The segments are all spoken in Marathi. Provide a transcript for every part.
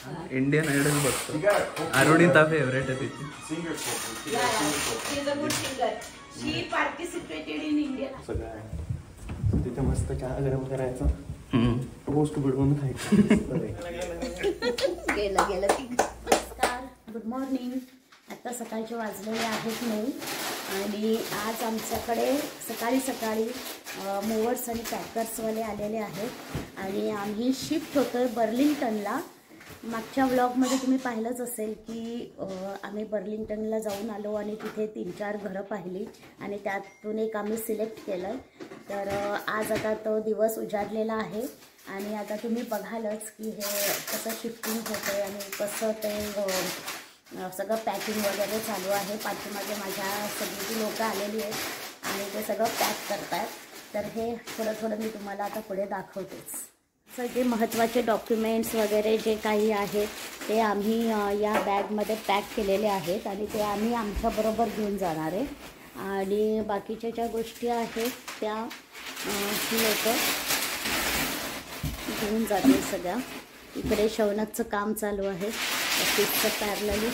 इंडियन आयडल बघतो. अरुणिता फेवरेट आहे तिची. सगळं आहे तिथे मस्त चहा गरम करायचा, टोस्ट बुडवून खायचं. गेलं गेलं. नमस्कार, गुड मॉर्निंग. आता सकाळचे वाजलेले आहेत 9 आणि आज आमच्याकडे सकाळी सकाळी मूवर्स आणि पॅकर्सवाले आलेले आहेत आणि आम्ही शिफ्ट होतो आहे बर्लिंग्टनला. मागच्या व्लॉगमध्ये तुम्ही पाहिलंच असेल की आम्ही बर्लिंग्टनला जाऊन आलो आणि तिथे 3-4 घरं पाहिली आणि त्यातून एक आम्ही सिलेक्ट केलं. तर आज आता तो दिवस उजाडलेला आहे आणि आता तुम्ही बघालच की हे कसं शिफ्टिंग होतं आहे आणि कसं ते सगळं पॅकिंग वगैरे चालू आहे. पाठीमागे माझ्या सगळी लोकं आलेली आहेत आणि ते सगळं पॅक करतात. तर हे थोडं थोडं मी तुम्हाला आता पुढे दाखवतेच. सगळे महत्त्वाचे डॉक्युमेंट्स वगैरे जे काही आहेत ते आम्ही या बॅगमध्ये पॅक केलेले आहेत आणि ते आम्ही आमच्याबरोबर घेऊन जाणार आहे. आणि बाकीच्या ज्या गोष्टी आहेत त्या लोकं घेऊन जातील सगळ्या. इकडे शौनकचं काम चालू आहे ऑफिसचं पॅरलली.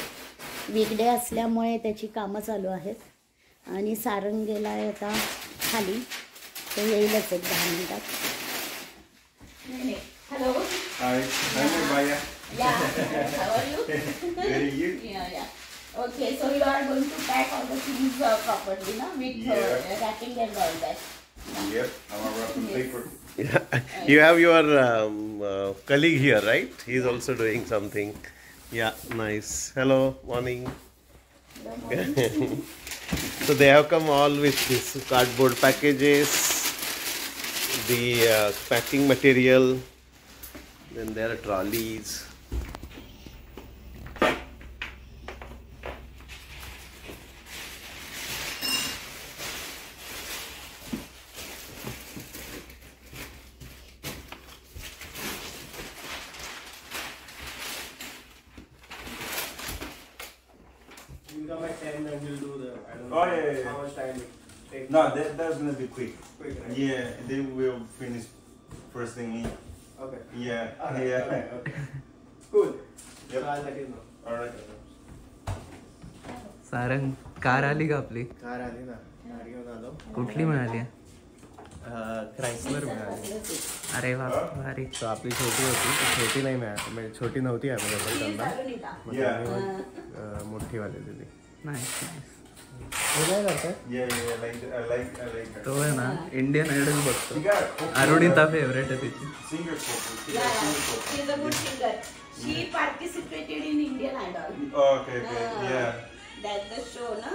वीकडे असल्यामुळे त्याची कामं चालू आहेत आणि सारंग गेला आहे आता खाली. तो येईलच एक 10 मिनिटात. Hello. Hi. Hi, Maya. Yeah. How are you? Very you. Yeah. Okay, so you are going to pack all the things properly, no? With wrapping and all that. Yep. I'm gonna wrap some paper. You have your colleague here, right? He's also doing something. Yeah, nice. Hello, morning. So they have come all with this cardboard packages, the packing material, then there are trolleys. You come at 10 and we'll do the, I don't know Oh, yeah. how much time it takes. No, that's gonna be quick. Quick, right? Yeah, they will finish first thing in. Okay. Yeah. Okay, Yeah. okay. Cool. Yep. So I'll let you know. All right. Sarang, car आली का आपली? कार आली ना, कार घेऊन आलो. कुठली मिळाली? क्रायसलर मिळाली. अरे वा, भारी. So आपली छोटी होती, छोटी नाही मिळाली, म्हणजे छोटी नव्हती अवेलेबल त्यांना. मग त्यांनी मोठीवाली दिली. नाईस. हे काय करतात? Yeah, I like that. तो आहे ना इंडियन आयडल She बघतो. got अरुणिता फेवरेट आहे तिची. singer couple. She Yeah, got singer she couple. is a good singer. She participated in Indian Idol. Oh, okay. Yeah. That's the show, no?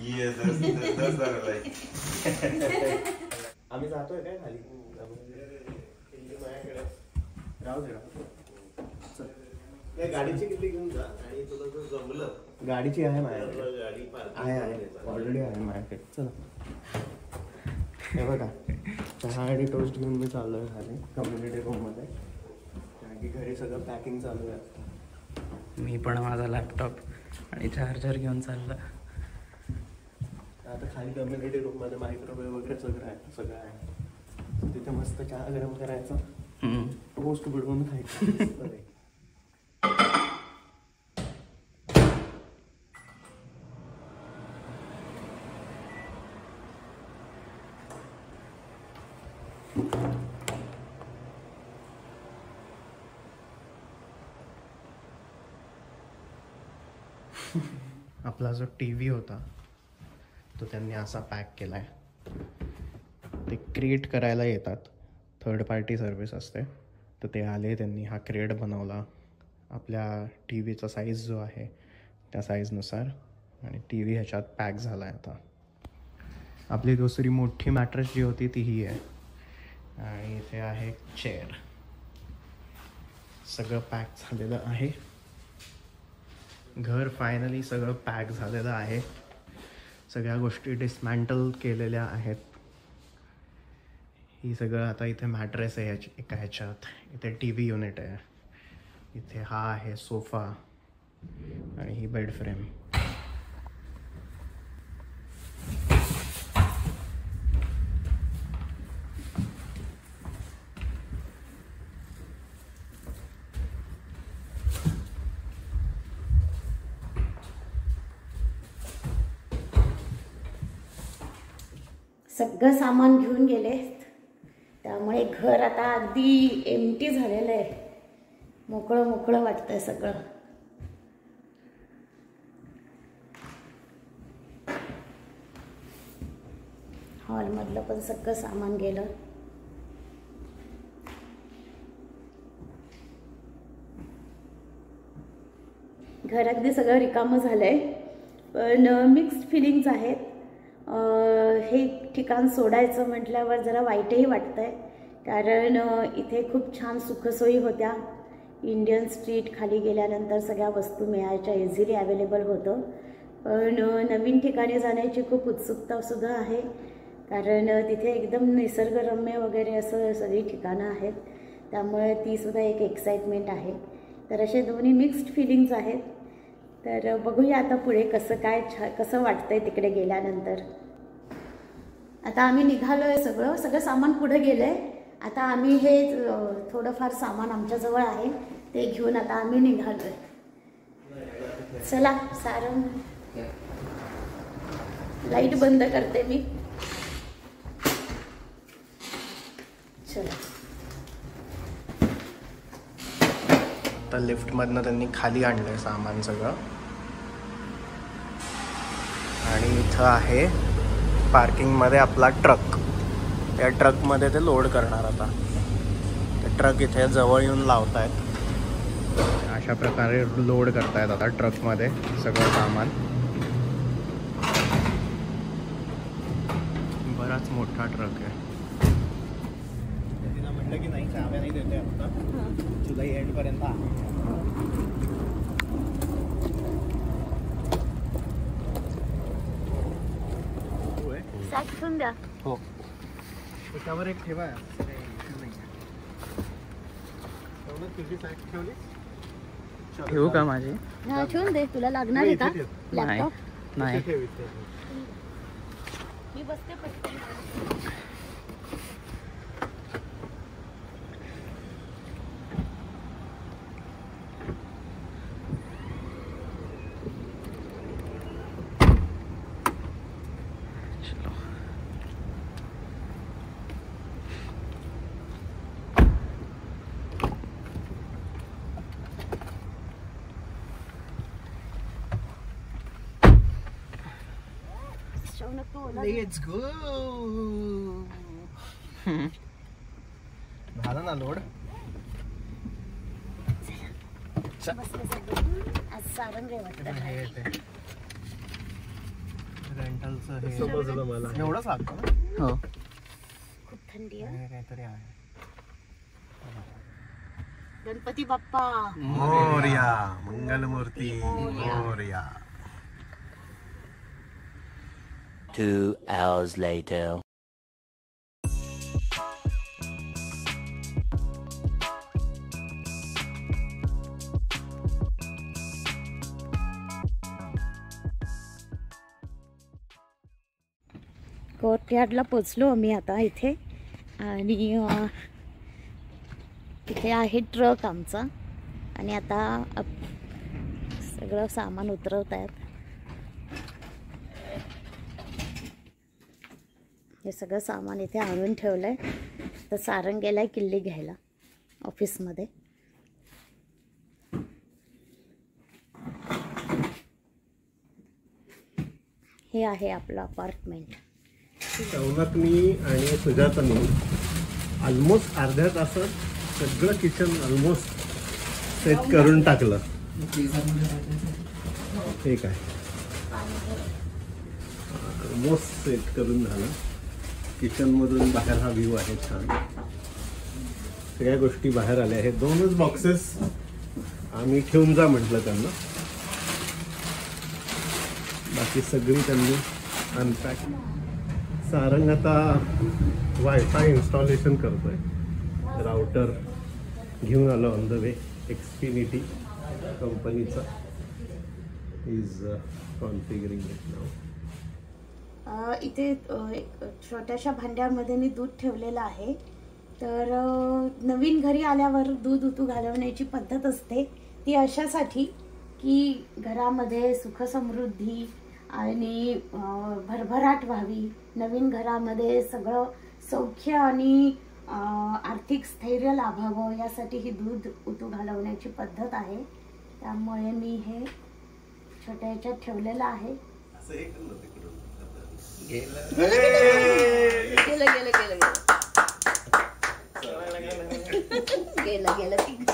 Yeah, that's what I like. आम्ही जातोय काय खाली? माझ्याकडे राहू दे. गाडीची किल्ली घेऊन जा आणि तुला जर जमलं. गाडीची आहे माझ्याकडे. गाडी आहे ऑलरेडी आहे माझ्याकडे. चला हे बघा, चहा आणि टोस्ट घेऊन मी चाललोय खाली कम्युनिटी रूममध्ये, कारण की घरी सगळं पॅकिंग चालू आहे. मी पण माझा लॅपटॉप आणि चार्जर घेऊन चालला. आता खाली कम्युनिटी रूममध्ये मायक्रोवेव्ह वगैरे सगळं आहे. तिथे मस्त चहा गरम करायचा, टोस्ट बुडवून खायचं. आपला जो TV होता तो त्यांनी असा पॅक केला आहे. ते क्रिएट करायला येतात, थर्ड पार्टी सर्विस असते. तर ते आले, त्यांनी हा क्रेट बनवला आपल्या TVचा साईज जो आहे त्या साईजनुसार आणि TV ह्याच्यात पॅक झाला आहे. आता आपली दुसरी मोठी मॅट्रेस जी होती ती ही आहे आणि इथे आहे चेअर. सगळं पॅक झालेलं आहे. घर फायनली सगळं पॅक झालेलं आहे. सगळ्या गोष्टी डिस्मॅन्टल केलेल्या आहेत. ही सगळं आता इथे मॅट्रेस आहे एका ह्याच्यात, इथे TV युनिट आहे, इथे हा आहे सोफा आणि ही बेड फ्रेम. सगळं सामान घेऊन गेले, त्यामुळे घर आता अगदी एम्प्टी झालेलं आहे. मोकळं मोकळं वाटतंय सगळं. हॉलमधलं पण सगळं सामान गेलं. घर अगदी सगळं रिकामं झालंय, पण मिक्स्ड फिलिंग्स आहेत. हे ठिकाण सोडायचं म्हटल्यावर जरा वाईटही वाटतंय, कारण इथे खूप छान सुखसोयी होत्या. इंडियन स्ट्रीट खाली गेल्यानंतर सगळ्या वस्तू मिळायच्या, इझिली अवेलेबल होतं. पण नवीन ठिकाणी जाण्याची खूप उत्सुकतासुद्धा आहे, कारण तिथे एकदम निसर्गरम्य वगैरे असं सगळी ठिकाणं आहेत, त्यामुळे तीसुद्धा एक एक्साइटमेंट आहे. तर असे दोन्ही मिक्स्ड फिलिंग्स आहेत. तर बघूया आता पुढे कसं वाटतंय तिकडे गेल्यानंतर. आता आम्ही निघालो आहे, सगळं सामान पुढे गेलं आहे. आता आम्ही हे थोडंफार सामान आमच्याजवळ आहे ते घेऊन आता आम्ही निघालो आहे. चला सारंग, लाईट बंद करते मी. चला. आता लिफ्टमधनं त्यांनी खाली आणलंय सामान सगळं, आणि इथं आहे पार्किंगमध्ये आपला ट्रक. त्या ट्रकमध्ये ते लोड करणार. आता ते ट्रक इथे जवळ येऊन लावतायत. अशा प्रकारे लोड करतायत आता ट्रकमध्ये सगळं सामान. बराच मोठा ट्रक आहे. तिला म्हटलं की नाही, चाव्या नाही देते आता, जुलै एंडपर्यंत आहे. ठेवून द्या. हो, त्याच्यावर एक ठेवा. तुझी सॅक ठेवली, ठेवू का माझी? ठेवून दे. तुला लागणार आहे का लॅपटॉप? नाही. मी बसते पटकन. Let's go. झालं ना लोड. आज सारंग वाटतं. रेंटलचं समजलं मला. एवढंच लागतं ना? हो. खूप थंडी आहे. काहीतरी आहे. गणपती बाप्पा मोरया. मंगलमूर्ती मोरया. 2 hours later. कोर्टयार्डला पोचलो आम्ही आता इथे, आणि इथे आहे ट्रक आमचा, आणि आता सगळं सामान उतरवत आहेत. हे सगळं सामान इथे आणून ठेवलंय. तर सारंग गेलाय किल्ली घ्यायला ऑफिसमध्ये. हे आहे आपलं अपार्टमेंट. शौनकनी आणि सुजातानी ऑलमोस्ट अर्ध्या तासात सगळं किचन ऑलमोस्ट सेट करून टाकलं. ठीक आहे, ऑलमोस्ट सेट करून झालं. किचनमधून बाहेर हा व्ह्यू आहे छान. सगळ्या गोष्टी बाहेर आल्या आहेत. 2च बॉक्सेस आम्ही ठेवून जा म्हटलं त्यांना, बाकी सगळी त्यांनी अनपॅक. सारंग आता वायफाय इन्स्टॉलेशन करतोय. राउटर घेऊन आलो ऑन द वे. एक्सफिनिटी कंपनीचा. Is configuring it now. इथे एक छोट्याशा भांड्यामध्ये मी दूध ठेवलेलं आहे. तर नवीन घरी आल्यावर दूध उतू घालवण्याची पद्धत असते. ती अशासाठी की घरामध्ये सुखसमृद्धी आणि भरभराट व्हावी, नवीन घरामध्ये सगळं सौख्य आणि आर्थिक स्थैर्य लाभावं यासाठी ही दूध उतू घालवण्याची पद्धत आहे. त्यामुळे मी हे छोट्या ह्याच्यात ठेवलेलं आहे. गेलं गेलं गेलं गेलं गेलं गेलं